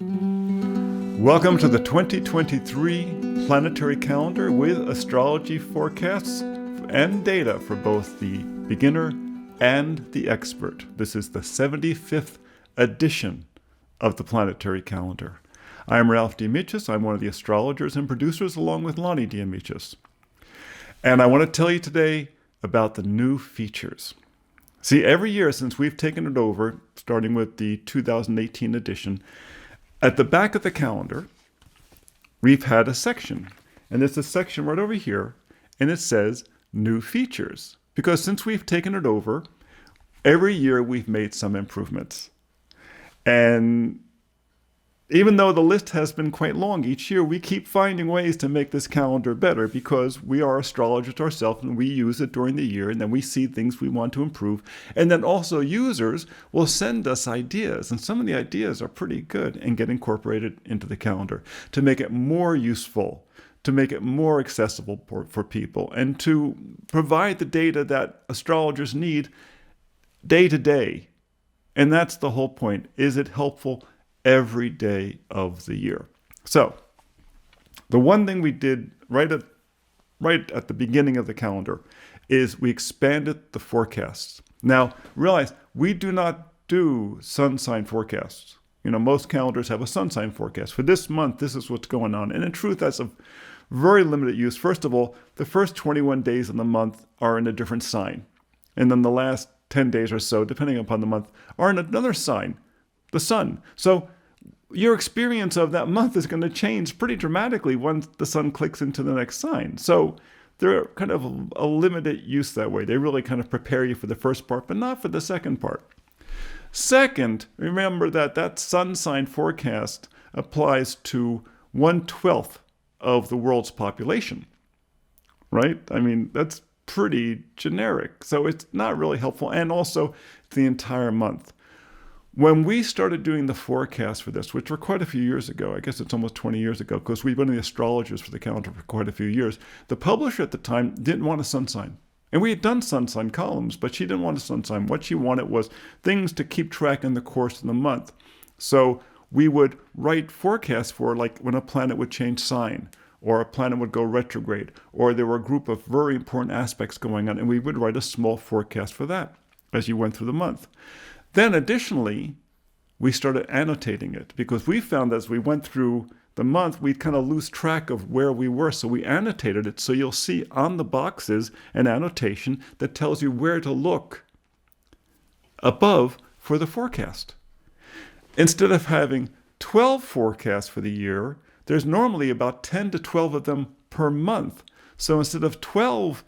Welcome to the 2023 Planetary Calendar with astrology forecasts and data for both the beginner and the expert. This is the 75th edition of the Planetary Calendar. I am Ralph De Amicis. I'm one of the astrologers and producers along with Lahni De Amicis. And I want to tell you today about the new features. See, every year since we've taken it over, starting with the 2018 edition, at the back of the calendar, we've had a section. And there's a section right over here, and it says new features. Because since we've taken it over, every year we've made some improvements. And even though the list has been quite long each year, we keep finding ways to make this calendar better because we are astrologers ourselves and we use it during the year, and then we see things we want to improve. And then also users will send us ideas, and some of the ideas are pretty good and get incorporated into the calendar to make it more useful, to make it more accessible for people, and to provide the data that astrologers need day to day. And that's the whole point. Is it helpful every day of the year? So the one thing we did right at the beginning of the calendar is we expanded the forecasts. Now, realize we do not do sun sign forecasts. Most calendars have a sun sign forecast. For this month, this is what's going on. And in truth, that's a very limited use. First of all, the first 21 days of the month are in a different sign. And then the last 10 days or so, depending upon the month, are in another sign, the sun. So your experience of that month is going to change pretty dramatically once the sun clicks into the next sign. So they're kind of a limited use that way. They really kind of prepare you for the first part, but not for the second part. Second, remember that sun sign forecast applies to 1/12 of the world's population, right? I mean, that's pretty generic. So it's not really helpful. And also the entire month. When we started doing the forecast for this, which were quite a few years ago, I guess it's almost 20 years ago, because we've been the astrologers for the calendar for quite a few years, the publisher at the time didn't want a sun sign. And we had done sun sign columns, but she didn't want a sun sign. What she wanted was things to keep track in the course of the month. So we would write forecasts for like when a planet would change sign, or a planet would go retrograde, or there were a group of very important aspects going on, and we would write a small forecast for that as you went through the month. Then additionally, we started annotating it because we found as we went through the month, we'd kind of lose track of where we were. So we annotated it. So you'll see on the boxes an annotation that tells you where to look above for the forecast. Instead of having 12 forecasts for the year, there's normally about 10 to 12 of them per month. So instead of 12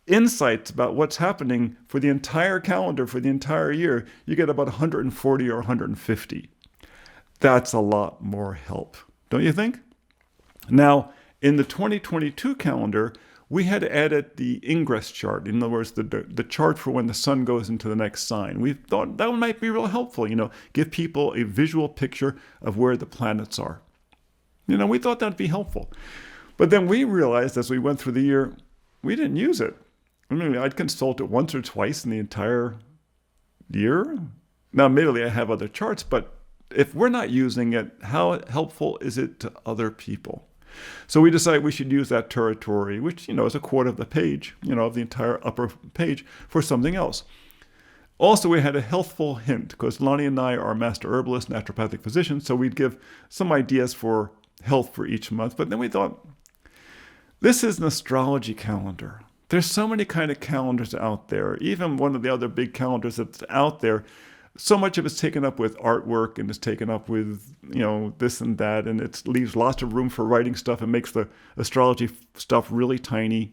insights about what's happening for the entire calendar for the entire year, you get about 140 or 150. That's a lot more help, don't you think? Now, in the 2022 calendar, we had added the ingress chart. In other words, the chart for when the sun goes into the next sign. We thought that might be real helpful, give people a visual picture of where the planets are. We thought that'd be helpful. But then we realized as we went through the year, we didn't use it. I mean, I'd consult it once or twice in the entire year. Now, admittedly, I have other charts, but if we're not using it, how helpful is it to other people? So we decided we should use that territory, which, is a quarter of the page, of the entire upper page, for something else. Also, we had a healthful hint, because Lahni and I are master herbalists, naturopathic physicians, so we'd give some ideas for health for each month. But then we thought, this is an astrology calendar. There's so many kind of calendars out there. Even one of the other big calendars that's out there, so much of it's taken up with artwork and it's taken up with, this and that. And it leaves lots of room for writing stuff and makes the astrology stuff really tiny.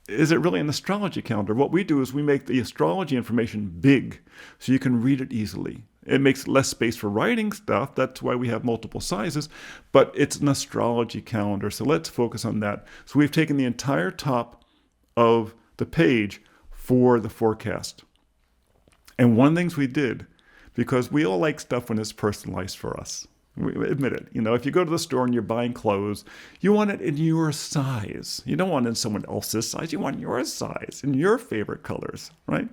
Is it really an astrology calendar? What we do is we make the astrology information big so you can read it easily. It makes less space for writing stuff. That's why we have multiple sizes. But it's an astrology calendar. So let's focus on that. So we've taken the entire top of the page for the forecast. And one of the things we did, because we all like stuff when it's personalized for us. We admit it. If you go to the store and you're buying clothes, you want it in your size. You don't want it in someone else's size. You want your size and your favorite colors, right?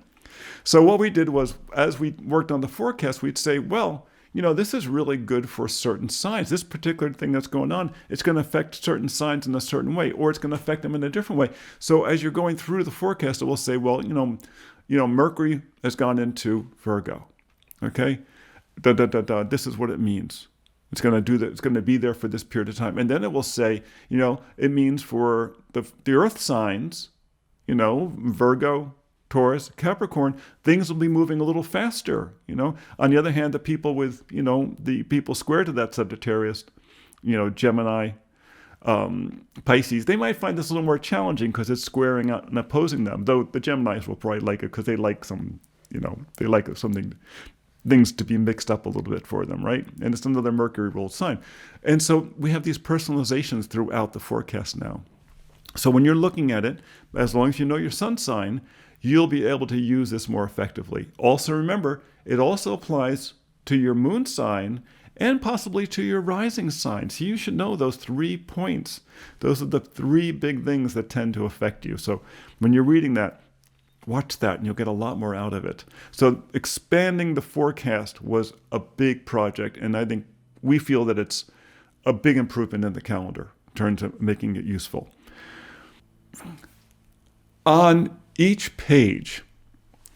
So what we did was, as we worked on the forecast, we'd say, well, this is really good for certain signs. This particular thing that's going on, it's going to affect certain signs in a certain way, or it's going to affect them in a different way. So as you're going through the forecast, it will say, well, Mercury has gone into Virgo. Okay? This is what it means. It's going to do that. It's going to be there for this period of time. And then it will say, it means for the earth signs, Virgo, Taurus, Capricorn, things will be moving a little faster, On the other hand, the people with, the people square to that Sagittarius, Gemini, Pisces, they might find this a little more challenging because it's squaring out and opposing them. Though the Geminis will probably like it because they like things to be mixed up a little bit for them, right? And it's another Mercury ruled sign. And so we have these personalizations throughout the forecast now. So when you're looking at it, as long as you know your sun sign, you'll be able to use this more effectively. Also remember, it also applies to your moon sign and possibly to your rising sign. So you should know those 3 points. Those are the 3 big things that tend to affect you. So when you're reading that, watch that and you'll get a lot more out of it. So expanding the forecast was a big project, and I think we feel that it's a big improvement in the calendar in terms of making it useful. On each page,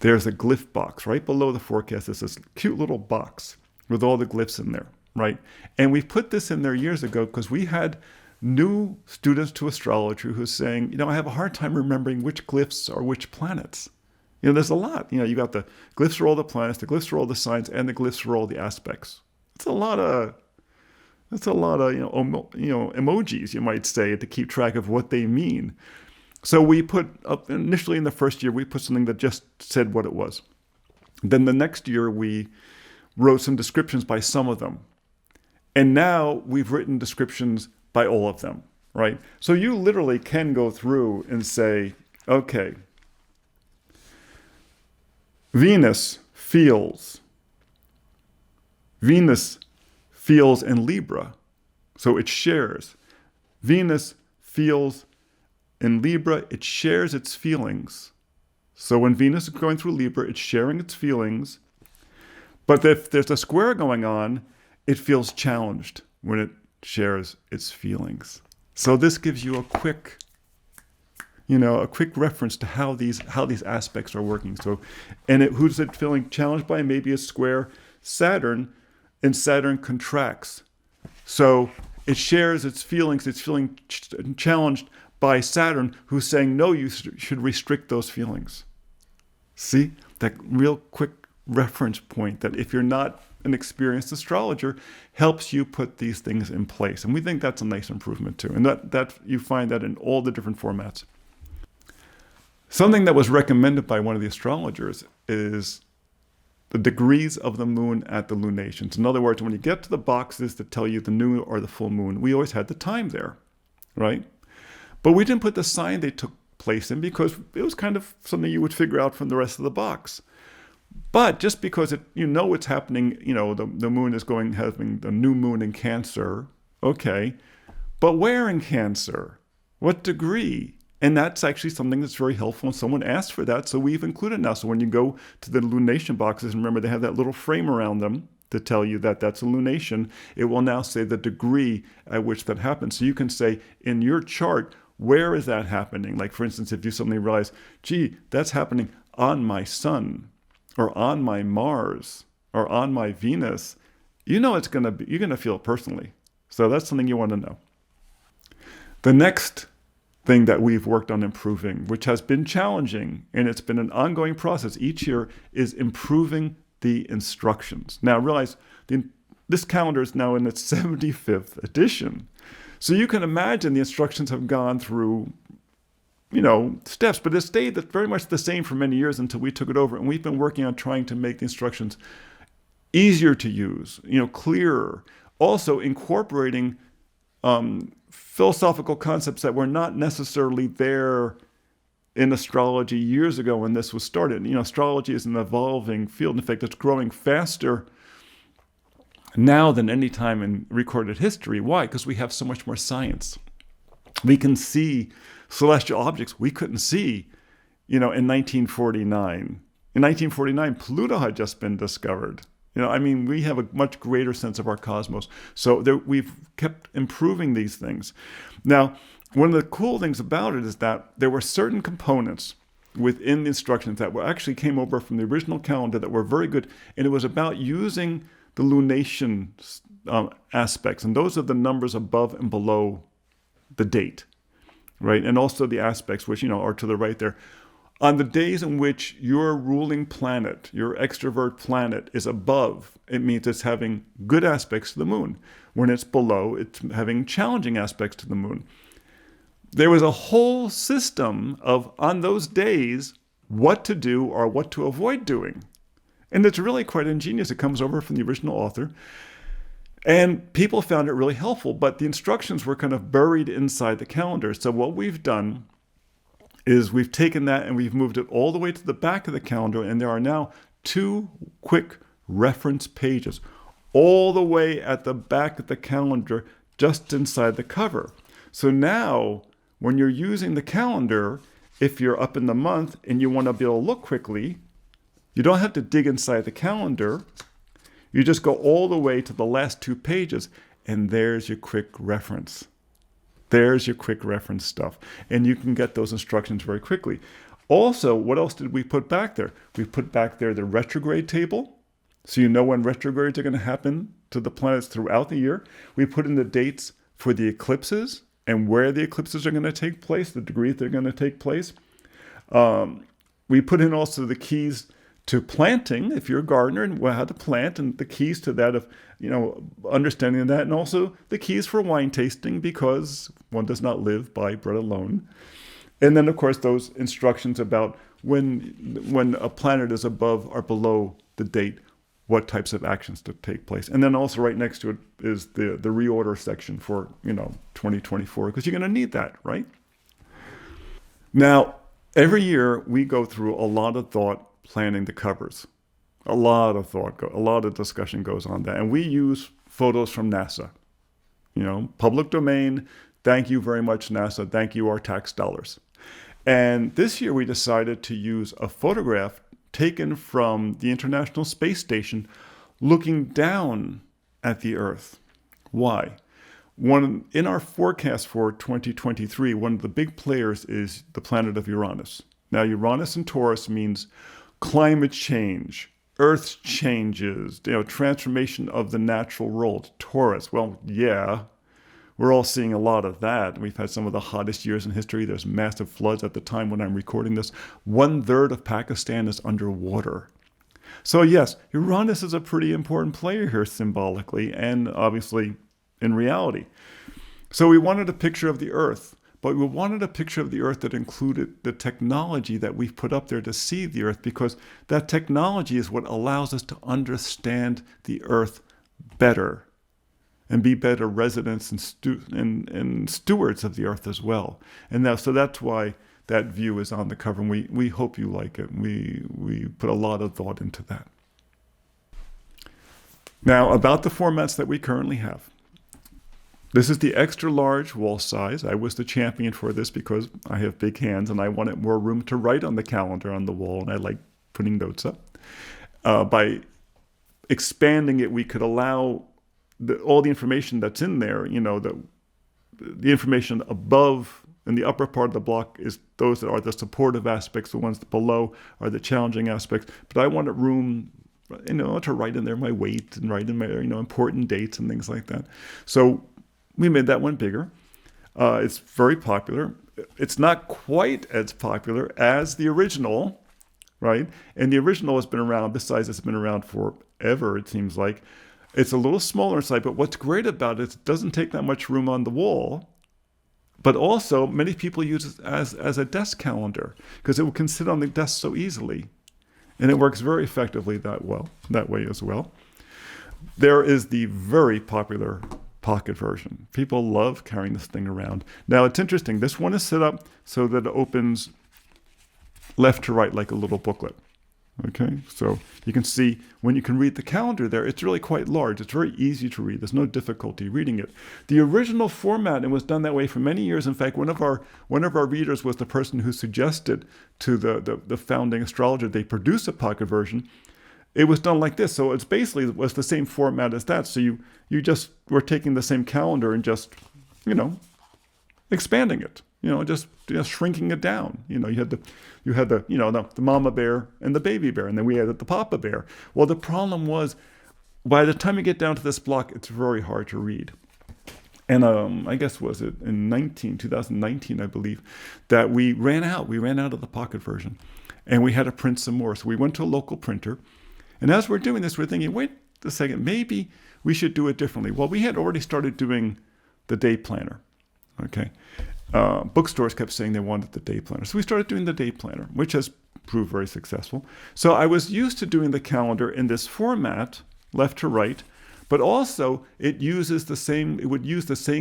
there's a glyph box. Right below the forecast, there's this cute little box with all the glyphs in there, right? And we put this in there years ago because we had new students to astrology who's saying, I have a hard time remembering which glyphs are which planets. There's a lot. You got the glyphs for all the planets, the glyphs for all the signs, and the glyphs for all the aspects. It's a lot of emojis, you might say, to keep track of what they mean. So we put up, initially in the first year, we put something that just said what it was. Then the next year, we wrote some descriptions by some of them. And now we've written descriptions by all of them, right? So you literally can go through and say, okay, Venus feels in Libra, so it shares. Venus feels in Libra, it shares its feelings. So when Venus is going through Libra, it's sharing its feelings. But if there's a square going on, it feels challenged when it shares its feelings. So this gives you a quick reference to how these aspects are working. So, and who's it feeling challenged by? Maybe a square Saturn, and Saturn contracts. So it shares its feelings. It's feeling challenged by Saturn, who's saying, no, you should restrict those feelings. See, that real quick reference point that if you're not an experienced astrologer, helps you put these things in place. And we think that's a nice improvement too. And that you find that in all the different formats. Something that was recommended by one of the astrologers is the degrees of the moon at the lunations. In other words, when you get to the boxes that tell you the new or the full moon, we always had the time there, right? But we didn't put the sign they took place in because it was kind of something you would figure out from the rest of the box. But just because it's happening, the moon is having the new moon in Cancer, okay. But where in Cancer? What degree? And that's actually something that's very helpful when someone asks for that. So we've included now. So when you go to the lunation boxes, remember they have that little frame around them to tell you that that's a lunation. It will now say the degree at which that happens. So you can say in your chart, where is that happening? Like for instance, if you suddenly realize, gee, that's happening on my sun or on my Mars or on my Venus, you're going to feel it personally. So that's something you want to know. The next thing that we've worked on improving, which has been challenging, and it's been an ongoing process each year, is improving the instructions. Now realize this calendar is now in its 75th edition. So you can imagine the instructions have gone through, steps, but it stayed very much the same for many years until we took it over. And we've been working on trying to make the instructions easier to use, clearer. Also incorporating philosophical concepts that were not necessarily there in astrology years ago when this was started. Astrology is an evolving field. In fact, it's growing faster now than any time in recorded history. Why? Because we have so much more science. We can see celestial objects we couldn't see, in 1949. In 1949, Pluto had just been discovered. I mean, we have a much greater sense of our cosmos. So we've kept improving these things. Now, one of the cool things about it is that there were certain components within the instructions that actually came over from the original calendar that were very good. And it was about using the lunation aspects. And those are the numbers above and below the date, right? And also the aspects, which, are to the right there. On the days in which your ruling planet, your extrovert planet, is above, it means it's having good aspects to the moon. When it's below, it's having challenging aspects to the moon. There was a whole system of, on those days, what to do or what to avoid doing. And it's really quite ingenious. It comes over from the original author. And people found it really helpful, but the instructions were kind of buried inside the calendar. So what we've done is we've taken that and we've moved it all the way to the back of the calendar, and there are now 2 quick reference pages all the way at the back of the calendar, just inside the cover. So now, when you're using the calendar, if you're up in the month and you want to be able to look quickly, you don't have to dig inside the calendar. You just go all the way to the last 2 pages, and there's your quick reference. There's your quick reference stuff. And you can get those instructions very quickly. Also, what else did we put back there? We put back there the retrograde table. So you know when retrogrades are going to happen to the planets throughout the year. We put in the dates for the eclipses and where the eclipses are going to take place, the degrees they're going to take place. We put in also the keys to planting, if you're a gardener, and how to plant, and the keys to that of, understanding that, and also the keys for wine tasting, because one does not live by bread alone. And then, of course, those instructions about when a planet is above or below the date, what types of actions to take place. And then also right next to it is the reorder section for, 2024, because you're going to need that, right? Now, every year we go through a lot of thought planning the covers. A lot of discussion goes on that. And we use photos from NASA. Public domain. Thank you very much, NASA. Thank you, our tax dollars. And this year we decided to use a photograph taken from the International Space Station looking down at the Earth. Why? In our forecast for 2023, one of the big players is the planet of Uranus. Now, Uranus in Taurus means climate change, Earth changes, transformation of the natural world. Taurus, well, yeah, we're all seeing a lot of that. We've had some of the hottest years in history. There's massive floods at the time when I'm recording this. 1/3 of Pakistan is underwater. So yes, Uranus is a pretty important player here symbolically and obviously in reality. So we wanted a picture of the Earth. But we wanted a picture of the Earth that included the technology that we've put up there to see the Earth, because that technology is what allows us to understand the Earth better and be better residents and stewards of the Earth as well. And so that's why that view is on the cover, and we hope you like it. We put a lot of thought into that. Now, about the formats that we currently have. This is the extra large wall size. I was the champion for this because I have big hands and I wanted more room to write on the calendar on the wall, and I like putting notes up. By expanding it, we could allow all the information that's in there, the information above in the upper part of the block is those that are the supportive aspects. The ones below are the challenging aspects. But I wanted room, to write in there my weight and write in my, important dates and things like that. So we made that one bigger. It's very popular. It's not quite as popular as the original, right? And the original has been around, this size has been around forever, it seems like. It's a little smaller inside, but what's great about it doesn't take that much room on the wall. But also, many people use it as a desk calendar because it can sit on the desk so easily. And it works very effectively that way as well. There is the very popular pocket version. People love carrying this thing around. Now, it's interesting. This one is set up so that it opens left to right like a little booklet. Okay, so you can see when you can read the calendar there, it's really quite large. It's very easy to read. There's no difficulty reading it. The original format, it was done that way for many years. In fact, one of our readers was the person who suggested to the founding astrologer they produce a pocket version. it was done like this. So it's basically was the same format as that. So you just were taking the same calendar and just, expanding it, just shrinking it down. You had the the mama bear and the baby bear, and then we added the papa bear. Well, the problem was, by the time you get down to this block, it's very hard to read. And I guess was it in 2019, I believe, that we ran out. We ran out of the pocket version, and we had to print some more. So we went to a local printer, and as we're doing this, we're thinking, wait a second, maybe we should do it differently. Well, we had already started doing the day planner. Okay, bookstores kept saying they wanted the day planner, so we started doing the day planner, which has proved very successful. So I was used to doing the calendar in this format, left to right. But also, it would use the same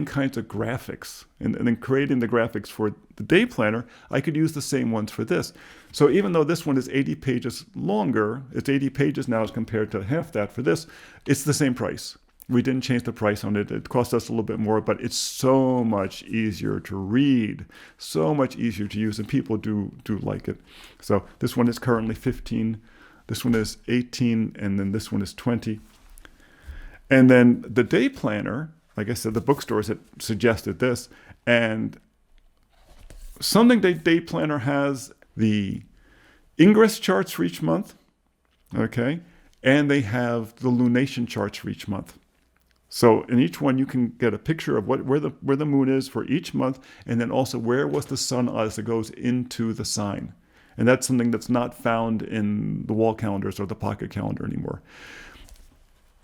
kinds of graphics. And in creating the graphics for the day planner, I could use the same ones for this. So even though this one is 80 pages longer, it's 80 pages now as compared to half that for this, it's the same price. We didn't change the price on it. It cost us a little bit more, but it's so much easier to read, so much easier to use, and people do like it. So this one is currently 15, this one is 18, and then this one is 20. And then the day planner, like I said, the bookstores had suggested this, and something the day planner has the ingress charts for each month, okay, and they have the lunation charts for each month. So in each one, you can get a picture of where the moon is for each month, and then also where was the sun as it goes into the sign. And that's something that's not found in the wall calendars or the pocket calendar anymore.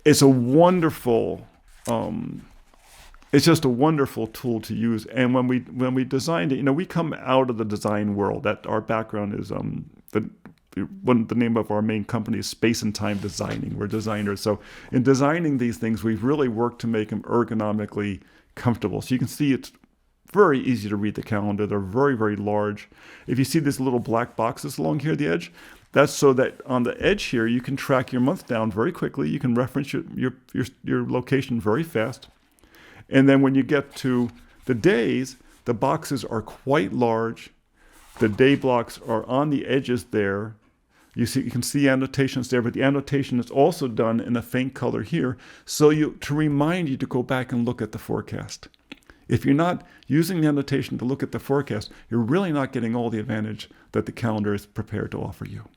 It's a wonderful, it's just a wonderful tool to use. And when we designed it, we come out of the design world. That our background is the name of our main company is Space and Time Designing. We're designers. So in designing these things, we've really worked to make them ergonomically comfortable. So you can see it's very easy to read the calendar. They're very, very large. If you see these little black boxes along here at the edge, that's so that on the edge here, you can track your month down very quickly. You can reference your location very fast. And then when you get to the days, the boxes are quite large. The day blocks are on the edges there. You can see annotations there, but the annotation is also done in a faint color here, so to remind you to go back and look at the forecast. If you're not using the annotation to look at the forecast, you're really not getting all the advantage that the calendar is prepared to offer you.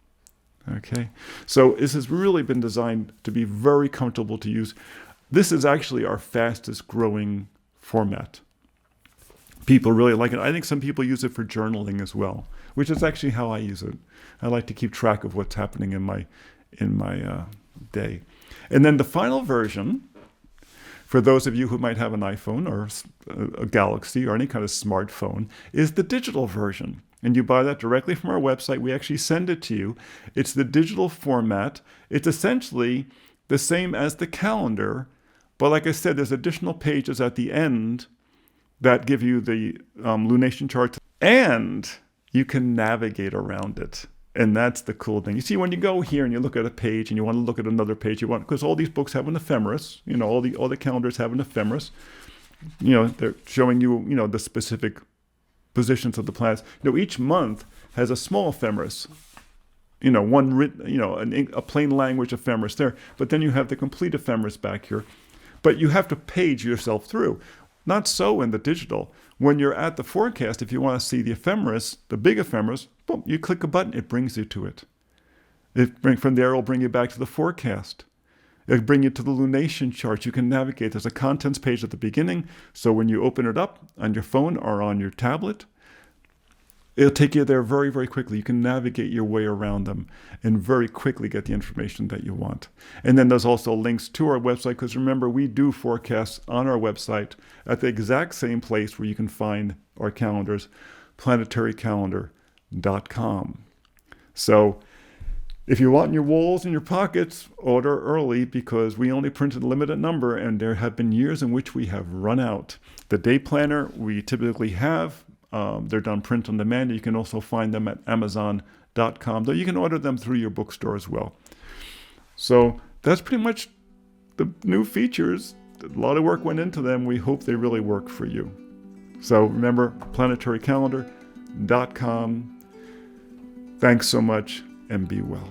Okay, so this has really been designed to be very comfortable to use. This is actually our fastest growing format. People really like it. I think some people use it for journaling as well, which is actually how I use it. I like to keep track of what's happening in my day. And then the final version, for those of you who might have an iPhone or a Galaxy or any kind of smartphone, is the digital version. And you buy that directly from our website. We actually send it to you. It's the digital format. It's essentially the same as the calendar, but like I said, there's additional pages at the end that give you the lunation charts, and you can navigate around it. And that's the cool thing. You see, when you go here and you look at a page and you want to look at another page, because all these books have an ephemeris, all the calendars have an ephemeris. They're showing you, the specific positions of the planets. Each month has a small ephemeris, one written, a plain language ephemeris there. But then you have the complete ephemeris back here. But you have to page yourself through. Not so in the digital. When you're at the forecast, if you want to see the ephemeris, the big ephemeris, boom, you click a button, it brings you to it. From there, it'll bring you back to the forecast. It'll bring you to the lunation chart. You can navigate. There's a contents page at the beginning, so when you open it up on your phone or on your tablet, it'll take you there very, very quickly. You can navigate your way around them and very quickly get the information that you want. And then there's also links to our website, because remember, we do forecasts on our website at the exact same place where you can find our calendars, planetarycalendar.com. So if you want your walls in your pockets, order early, because we only printed a limited number, and there have been years in which we have run out. The day planner we typically have, they're done print on demand. You can also find them at Amazon.com, though you can order them through your bookstore as well. So that's pretty much the new features. A lot of work went into them. We hope they really work for you. So remember, planetarycalendar.com. Thanks so much, and be well.